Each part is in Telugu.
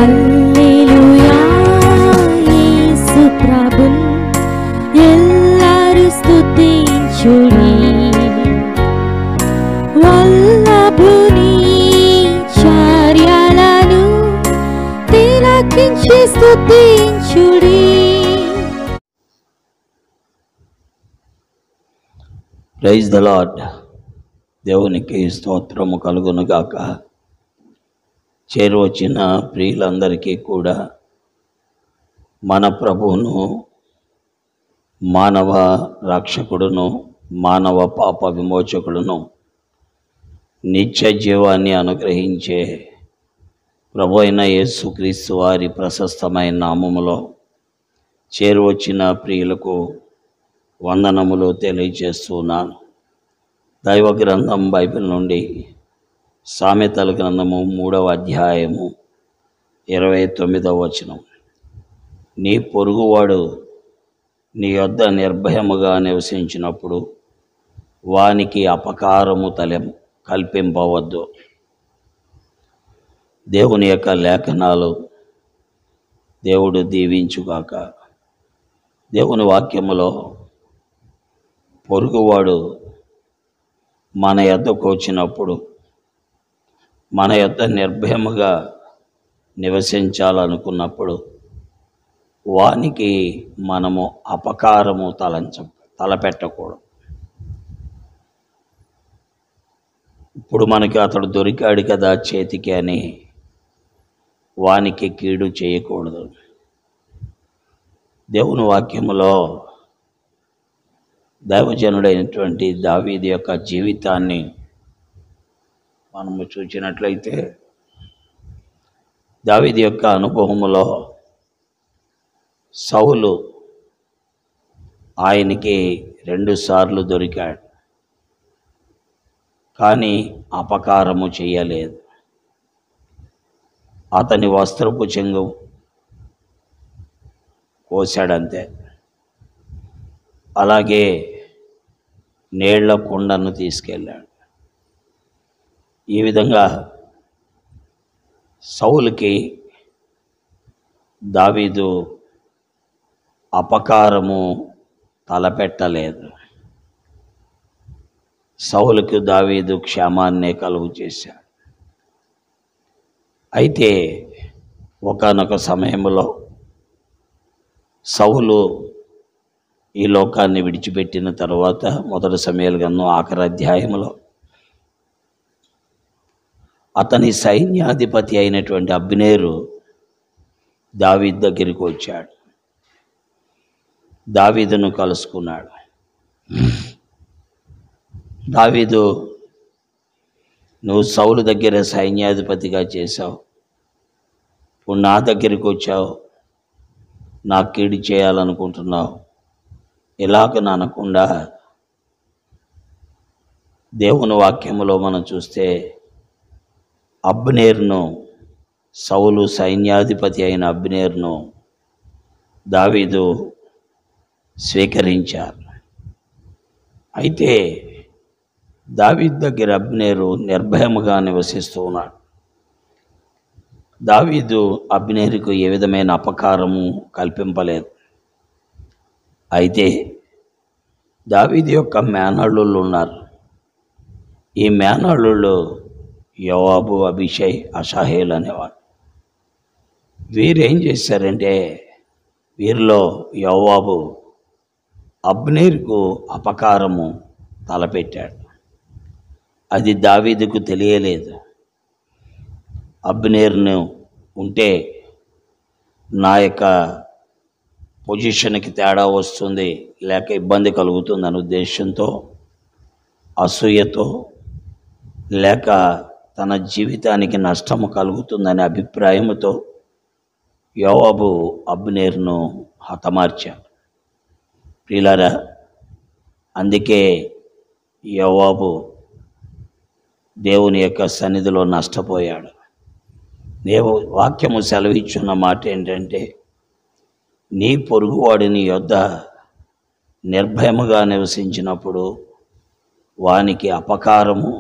హల్లెలూయా యేసు ప్రభున్ ఎల్లరు స్తుతించుడి వల్లభుని చర్యలను తిలకించి స్తుతించుడి. Praise the Lord. దేవునికి స్తోత్రము కలుగునుగాక. చేరువచ్చిన ప్రియులందరికీ కూడా మన ప్రభువును, మానవ రక్షకుడును, మానవ పాప విమోచకుడును, నిత్య జీవాన్ని అనుగ్రహించే ప్రభు అయిన యేసుక్రీస్తు వారి ప్రశస్తమైన నామములో చేరువచ్చిన ప్రియులకు వందనములు తెలియజేస్తున్నాను. దైవ గ్రంథం బైబిల్ నుండి సామెతల గ్రంథము 3వ అధ్యాయము 29వ వచనం. నీ పొరుగువాడు నీ యొద్ద నిర్భయముగా నివసించినప్పుడు వానికి అపకారము కల్పింపవద్దు. దేవుని యొక్క లేఖనాలు దేవుడు దీవించుగాక. దేవుని వాక్యములో పొరుగువాడు మన యొద్దకు వచ్చినప్పుడు మన యొద్ద నిర్భయముగా నివసించాలనుకున్నప్పుడు వానికి మనము అపకారము తలపెట్టకూడదు. ఇప్పుడు మనకి అతడు దొరికాడు కదా చేతికి అని వానికి కీడు చేయకూడదు. దేవుని వాక్యములో దైవజనుడైనటువంటి దావీదు యొక్క జీవితాన్ని మనము చూసినట్లయితే దావీదు యొక్క అనుభవములో సౌలు ఆయనకి 2 సార్లు దొరికాడు, కానీ అపకారము చేయలేదు. అతని వస్త్రపు చెంగు కోసాడంతే. అలాగే నీళ్ల కుండను తీసుకెళ్ళాడు. ఈ విధంగా సౌలుకి దావీదు అపకారము తలపెట్టలేదు. సౌలుకు దావీదు క్షేమాన్నే కలుగు చేశాడు. అయితే ఒకానొక సమయంలో సౌలు ఈ లోకాన్ని విడిచిపెట్టిన తర్వాత 1 సమూయేలు గ్రంథం ఆఖరి అధ్యాయంలో అతని సైన్యాధిపతి అయినటువంటి అబ్నేరు దావీదు దగ్గరికి వచ్చాడు. దావీదును కలుసుకున్నాడు. దావీదు, నువ్వు సౌలు దగ్గర సైన్యాధిపతిగా చేశావు, ఇప్పుడు నా దగ్గరికి వచ్చావు, నాకు కీడు చేయాలనుకుంటున్నావు. ఇలాగ అనకుండా దేవుని వాక్యములో మనం చూస్తే అబ్నేరును, సౌలు సైన్యాధిపతి అయిన అబ్నేరును దావీదు స్వీకరించారు. అయితే దావీదు దగ్గర అబ్నేరు నిర్భయముగా నివసిస్తూ ఉన్నాడు. దావీదు అబ్నేరుకు ఏ విధమైన అపకారము కల్పింపలేదు. అయితే దావీదు యొక్క మేనల్లుళ్ళు ఉన్నారు. ఈ మేనల్లుళ్ళు యోవాబు, అబీషై, అషాహేలు అనేవాడు. వీరేం చేశారంటే, వీరిలో యోవాబు అబ్నేరుకు అపకారము తలపెట్టాడు. అది దావీదుకు తెలియలేదు. అబ్నేరును ఉంటే నా యొక్క పొజిషన్కి తేడా వస్తుంది, లేక ఇబ్బంది కలుగుతుంది అనే ఉద్దేశంతో, అసూయతో, లేక తన జీవితానికి నష్టము కలుగుతుందనే అభిప్రాయంతో యోవాబు అబ్నేరును హతమార్చాడు. ప్రియులారా, అందుకే యోవాబు దేవుని యొక్క సన్నిధిలో నష్టపోయాడు. వాక్యము సెలవిచ్చున్న మాట ఏంటంటే, నీ పొరుగువాడు నీ యొద్ద నిర్భయముగా నివసించినప్పుడు వానికి అపకారము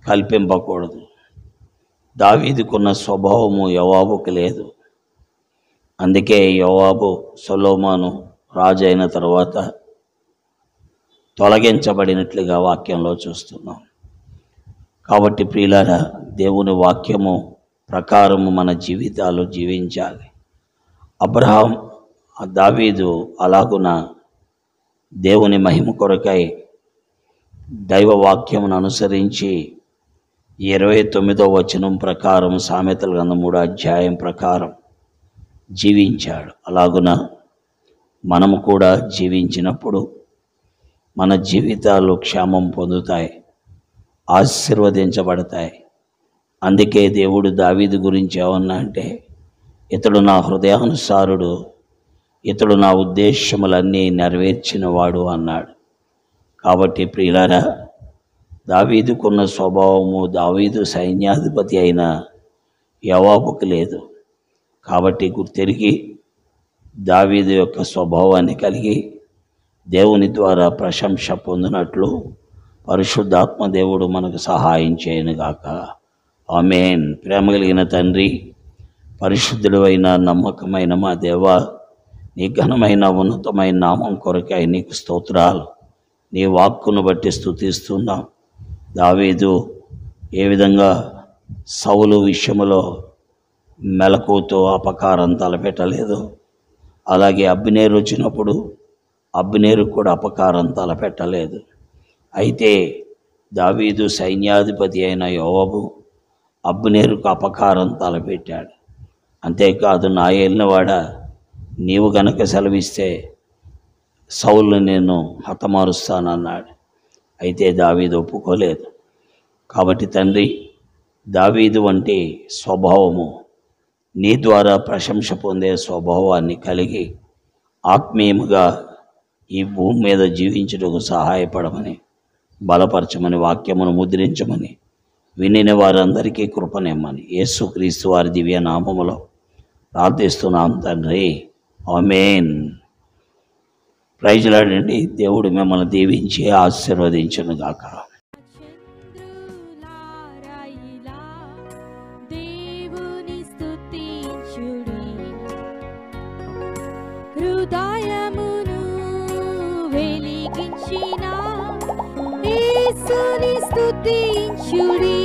కల్పింపకూడదు. దావీదుకున్న స్వభావము యోవాబుకు లేదు. అందుకే యోవాబు సొలొమోను రాజు అయిన తర్వాత తొలగించబడినట్లుగా వాక్యంలో చూస్తున్నాం. కాబట్టి ప్రియులారా, దేవుని వాక్యము ప్రకారము మన జీవితాలు జీవించాలి. అబ్రహాం, దావీదు అలాగున దేవుని మహిమ కొరకై దైవ వాక్యమును అనుసరించి 29వ వచనం ప్రకారం, సామెతల గ్రంథం 3వ అధ్యాయం ప్రకారం జీవించాడు. అలాగున మనము కూడా జీవించినప్పుడు మన జీవితాలు క్షేమం పొందుతాయి, ఆశీర్వదించబడతాయి. అందుకే దేవుడు దావీదు గురించి ఏమన్నా అంటే, ఇతడు నా హృదయానుసారుడు, ఇతడు నా ఉద్దేశములన్నీ నెరవేర్చినవాడు అన్నాడు. కాబట్టి ప్రియులారా, దావీదుకున్న స్వభావము దావీదు సైన్యాధిపతి అయిన యోవాబుకు లేదు. కాబట్టి గుర్తెరిగి దావీదు యొక్క స్వభావాన్ని కలిగి దేవుని ద్వారా ప్రశంస పొందినట్లు పరిశుద్ధాత్మ దేవుడు మనకు సహాయం చేయనుగాక. ఆమేన్. ప్రేమ కలిగిన తండ్రి, పరిశుద్ధుడు అయిన నమ్మకమైన మా దేవా, నీ ఘనమైన ఉన్నతమైన నామం కొరకై నీకు స్తోత్రాలు. నీ వాక్కును బట్టి స్తుతిస్తున్నాం. దావీదు ఏ విధంగా సౌలు విషయములో మెలకుతో అపకారం తలపెట్టలేదు, అలాగే అబ్నేరు వచ్చినప్పుడు అబ్నేరు కూడా అపకారం తలపెట్టలేదు. అయితే దావీదు సైన్యాధిపతి అయిన యోవాబు అబ్నేరుకు అపకారం తలపెట్టాడు. అంతేకాదు, నా ఏలినవాడ, నీవు గనక సెలవిస్తే సౌలుని నేను హతమారుస్తానన్నాడు. అయితే దావీదు ఒప్పుకోలేదు. కాబట్టి తండ్రి, దావీదు వంటి స్వభావము, నీ ద్వారా ప్రశంస పొందే స్వభావాన్ని కలిగి ఆత్మీయముగా ఈ భూమి మీద జీవించుటకు సహాయపడమని, బలపరచమని, వాక్యమును ముద్రించమని, వినిన వారందరికీ కృపనిమ్మని యేసుక్రీస్తు వారి దివ్య నామములో ప్రార్థిస్తున్నాం తండ్రి. ఆమేన్. Praise Lord. దేవుడు మిమ్మల్ని దీవించి ఆశీర్వదించును గాక. చంద్రులారాయిలా దేవుని స్తుతించుడి, హృదయమును వెలిగించిన యేసుని స్తుతించుడి.